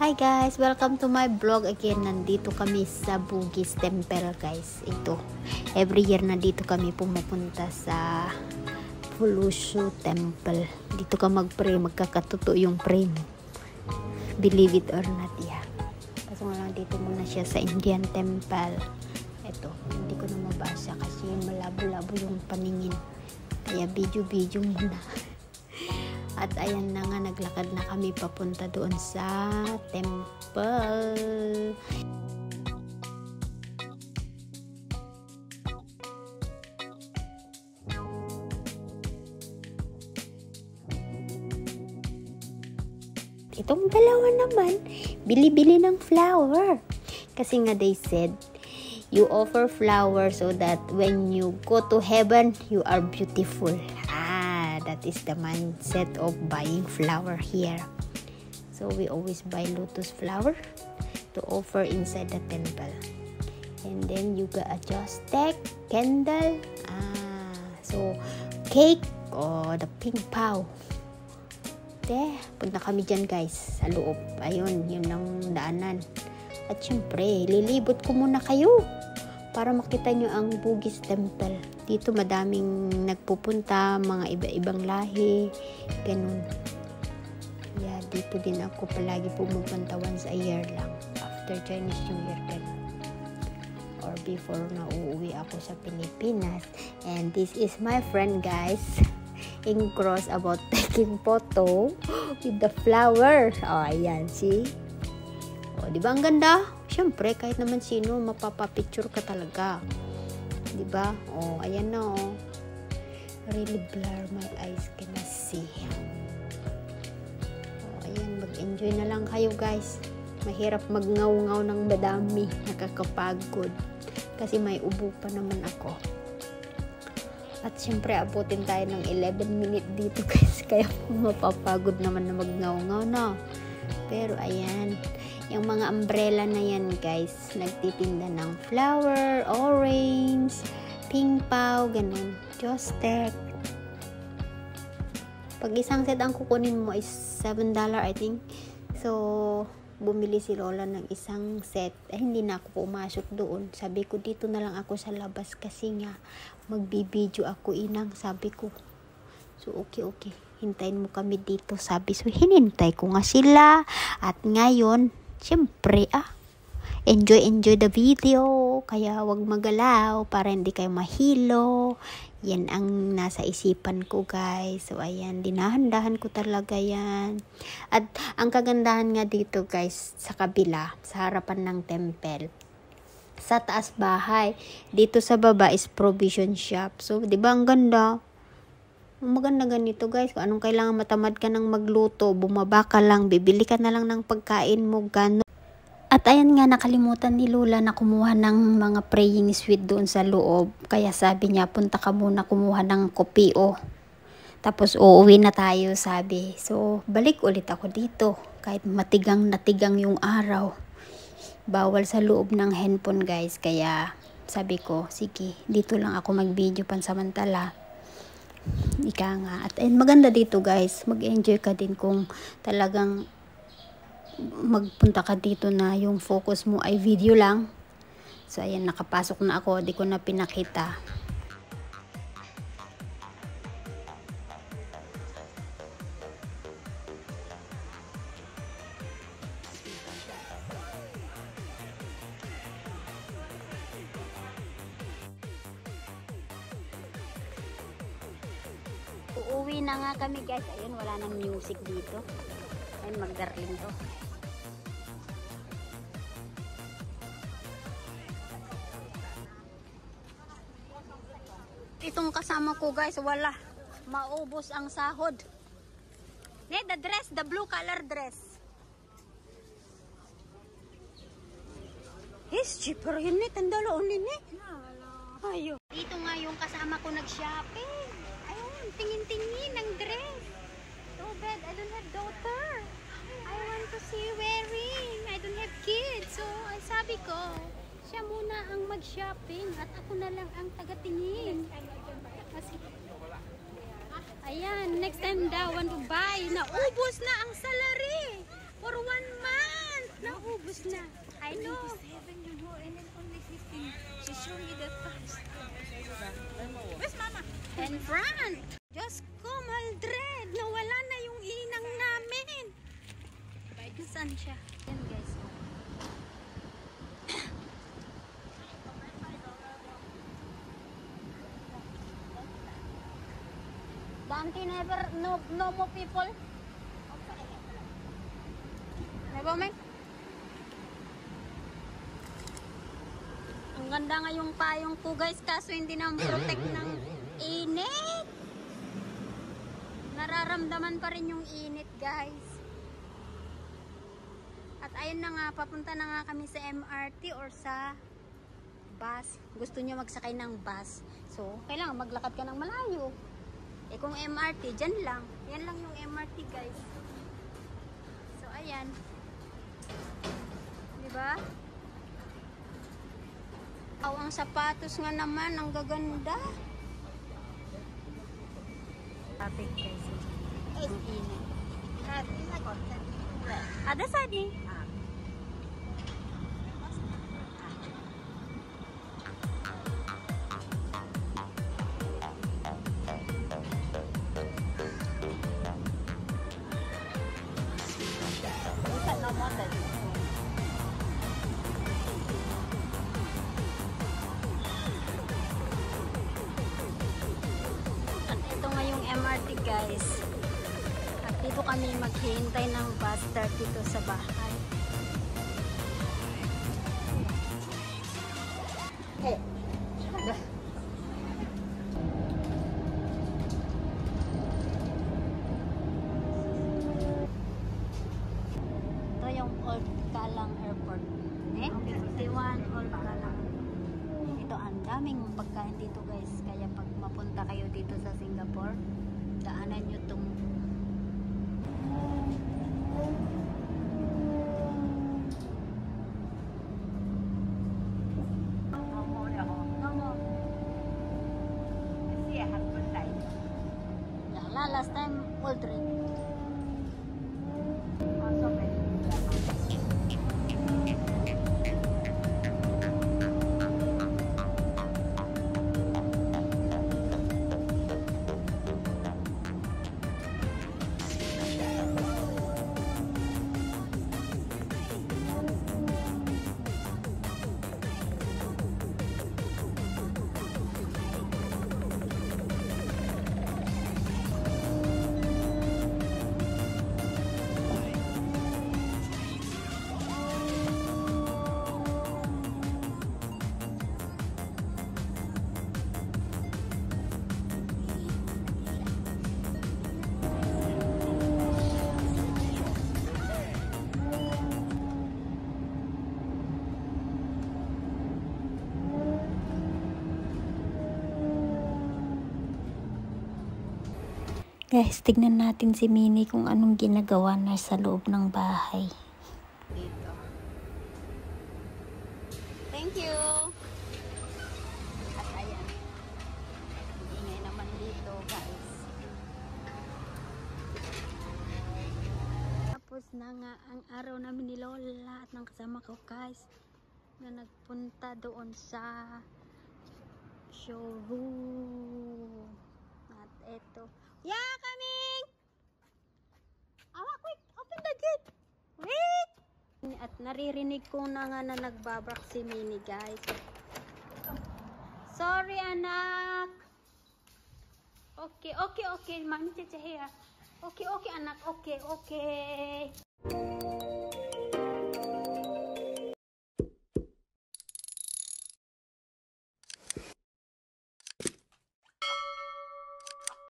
Hi guys! Welcome to my vlog again. Nandito kami sa Bugis Temple guys. Ito. Every year nandito kami pumupunta sa Pulusu Temple. Dito ka mag-pray. Magkakatuto yung pray mo. Believe it or not, yeah. Kaso nga lang dito muna siya sa Indian Temple. Ito. Hindi ko na mabasa kasi malabo-labo yung paningin. Kaya video-video muna. At ayan na nga, naglakad na kami papunta doon sa temple. Itong dalawa naman, bili-bili ng flower. Kasi nga they said, you offer flower so that when you go to heaven, you are beautiful. That is the mindset of buying flower here. So we always buy lotus flower to offer inside the temple. And then you got a joss-stick, candle, so cake, the pink pau. Punta kami dyan guys, sa loob. Ayun, yun ang daanan. At syempre, lilibot ko muna kayo para makita nyo ang Bugis Temple. Dito madaming nagpupunta, mga iba-ibang lahi, ganun. Yeah, dito din ako palagi pumupunta once a year lang. After Chinese New Year, ganun. Or before na uuwi ako sa Pilipinas. And this is my friend guys. In cross about taking photo with the flower. Ayan, see? Di ba ang ganda? Siyempre, kahit naman sino, mapapapicture ka talaga. Diba? Ayan na, really blur my eyes, cannot see. Ayan, mag-enjoy na lang kayo, guys. Mahirap magngaw-ngaw ng madami. Nakakapagod. Kasi may ubo pa naman ako. At syempre, abutin tayo ng 11 minutes dito, guys. Kaya mapapagod naman na magngaw-ngaw, no? Pero, ayan. Yung mga umbrella na yan guys, nagtitinda ng flower, orange, pink pau, ganun, joss-stick. Pag isang set ang kukunin mo is $7 I think. So, bumili si Lola ng isang set. Hindi na ako pumasok doon. Sabi ko, dito na lang ako sa labas kasi nga, magbibideo ako inang, sabi ko. So, okay. Hintayin mo kami dito, sabi. So, hinintay ko nga sila. At ngayon, siyempre, enjoy the video. Kaya wag magalaw para hindi kayo mahilo. Yan ang nasa isipan ko, guys. So, ayan, dinahandahan ko talaga yan. At ang kagandahan nga dito, guys, sa kabila, sa harapan ng temple. Sa taas bahay. Dito sa baba is provision shop. So, di ba ang ganda? Maganda ganito guys, kung anong kailangan matamad ka ng magluto, bumaba ka lang, bibili ka na lang ng pagkain mo, gano'n. At ayan nga, nakalimutan ni Lola na kumuha ng mga praying sweet doon sa loob. Kaya sabi niya, punta ka muna kumuha ng kopio. Tapos uuwi na tayo, sabi. So, balik ulit ako dito. Kahit matigang yung araw. Bawal sa loob ng handphone guys. Kaya sabi ko, sige, dito lang ako mag-video pansamantala. Ika nga. At maganda dito guys, mag-enjoy ka din kung talagang magpunta ka dito na yung focus mo ay video lang. So ayan, nakapasok na ako, di ko na pinakita. Uuwi na nga kami guys. Ayun, wala nang music dito. Ayun, magdarling to. Itong kasama ko guys, wala. Maubos ang sahod. The dress, the blue color dress. It's cheaper yun eh. Tandalo unin eh. Ayo. Dito nga yung kasama ko nag-shopping. Tingin-tingin ng dress. So bad, I don't have daughter. I want to see wearing. I don't have kids. So, sabi ko, siya muna ang mag-shopping at ako na lang ang taga-tingin. Ayan, next time daw want to buy. Naubos na ang salary for 1 month. Paubos na. I know. 27, you know, and then only 15. She showed me the first. Where's Mama? In front. Diyos ko, Maldred. Nawala na yung inang namin. Saan siya? Yan guys. Dante never, no more people. Never mind. Ang ganda nga yung payong ko guys, kaso hindi na protect ng init. Nararamdaman pa rin yung init guys. At ayun na nga, papunta na nga kami sa MRT or sa bus. Gusto niyo magsakay ng bus. So, kailangan maglakad ka ng malayo. Eh kung MRT, dyan lang. Yan lang yung MRT guys. So, ayan. Diba? Ang sapatos nga naman, ang gaganda. Traffic guys. Ang init. Ada sadi. At ito nga yung MRT guys. At dito kami maghihintay ng bus start dito sa bahay. Hey. Ito yung Old Calang Airport. Eh? 51 Old Calang. Ito ang daming pagkain dito guys. Kaya pag mapunta kayo dito sa Singapore, daanan nyo itong last time old drink. Guys, tignan natin si Minnie kung anong ginagawa na sa loob ng bahay. Dito. Thank you! At ayan. Ingay naman dito, guys. Tapos na nga ang araw namin ni Lola at ng kasama ko, guys, na nagpunta doon sa showroom. At eto. Yeah, coming! Quick! Open the gate! Wait! At naririnig ko na nga na nagbabrak si Minnie, guys. Sorry, anak! Okay. Mami, chicha here. Okay, anak. Okay.